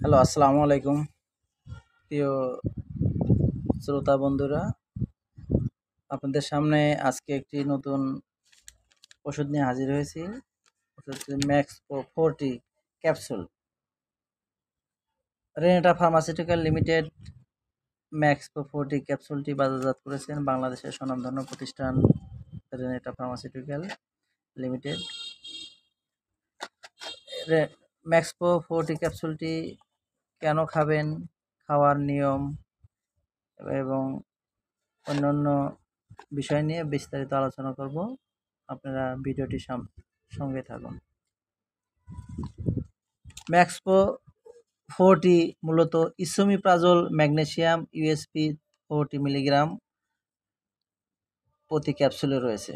Hello, আসসালামু আলাইকুম প্রিয় শ্রোতা বন্ধুরা। আপনাদের সামনে আজকে একটি নতুন ওষুধ নিয়ে হাজির হয়েছি। ওটা হচ্ছে max pro 40 capsule. Renata pharmaceutical limited max pro 40 ক্যাপসুলটি বাজারজাত করেছেন বাংলাদেশের স্বনামধন্য প্রতিষ্ঠান Renata pharmaceutical limited. Max pro 40 ক্যাপসুলটি কেন খাবেন, খাওয়ার নিয়ম এবং অন্যান্য বিষয় নিয়ে বিস্তারিত আলোচনা করব। আপনারা ভিডিওটি সঙ্গে থাকুন। ম্যাক্সপো 40 মূলত ইসোমিপ্রাজোল ম্যাগনেসিয়াম ইউএসপি 40 মিলিগ্রাম প্রতি ক্যাপসুলে রয়েছে।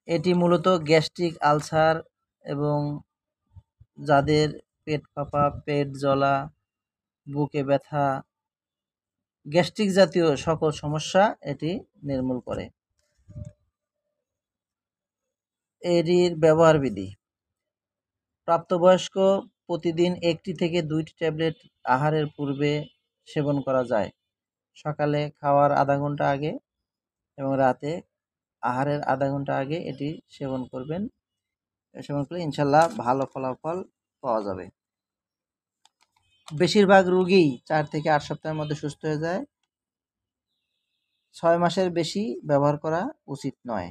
এটি মূলত গ্যাস্ট্রিক আলসার এবং যাদের পেট ফাঁপা, পেট জ্বলা, বুকে ব্যথা, গ্যাস্ট্রিক জাতীয় সকল সমস্যা এটি নির্মূল করে। এটির ব্যবহার বিধি: প্রাপ্তবয়স্ক প্রতিদিন 1টি থেকে 2টি ট্যাবলেট আহারের পূর্বে সেবন করা যায়। সকালে খাওয়ার আধা ঘন্টা আগে এবং রাতে আহারের আধা ঘন্টা আগে এটি সেবন করবেন। সেবন করলে ইনশাল্লাহ ভালো ফলাফল পাওয়া যাবে। বেশিরভাগ রোগীই 4 থেকে 8 সপ্তাহের মধ্যে সুস্থ হয়ে যায়। 6 মাসের বেশি ব্যবহার করা উচিত নয়।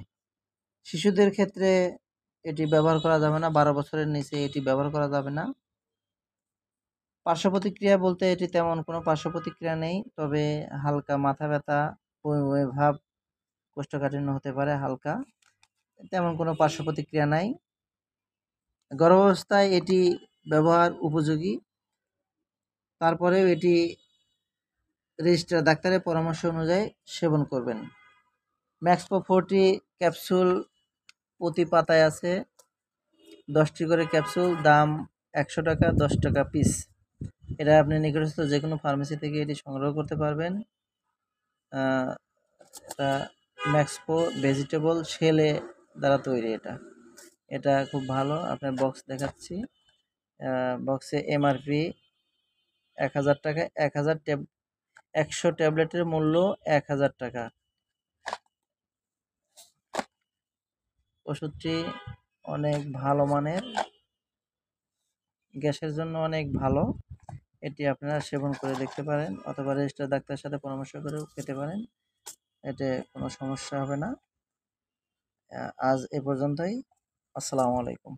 শিশুদের ক্ষেত্রে এটি ব্যবহার করা যাবে না। 12 বছরের নিচে এটি ব্যবহার করা যাবে না। পার্শ্ব প্রতিক্রিয়া বলতে এটি তেমন কোনো পার্শ্ব প্রতিক্রিয়া নেই, তবে হালকা মাথা ব্যথা, বমি বমি ভাব, কোষ্ঠকাঠিন্য হতে পারে হালকা। তেমন কোনো পার্শ্ব প্রতিক্রিয়া নাই। গর্ভাবস্থায় এটি ব্যবহার উপযোগী। তারপরেও এটি রেজিস্টার ডাক্তারের পরামর্শ অনুযায়ী সেবন করবেন। ম্যাক্সপো 40 ক্যাপসুল প্রতি পাতায় আছে 10টি করে ক্যাপসুল। দাম 100 টাকা, 10 টাকা পিস। এটা আপনি নিকটস্থ যে কোনো ফার্মেসি থেকে এটি সংগ্রহ করতে পারবেন। এটা ম্যাক্সপো ভেজিটেবল শেলে দ্বারা তৈরি। এটা খুব ভালো। আপনার বক্স দেখাচ্ছি। বক্সে এমআরপি 1000 টাকা। 100 ট্যাবলেটের মূল্য 1000 টাকা। ওষুধটি অনেক ভালো মানের, গ্যাসের জন্য অনেক ভালো। এটি আপনারা সেবন করে দেখতে পারেন অথবা রেজিস্টার ডাক্তারের সাথে পরামর্শ করেও খেতে পারেন। এতে কোনো সমস্যা হবে না। আজ এ পর্যন্তই। আসসালামু আলাইকুম।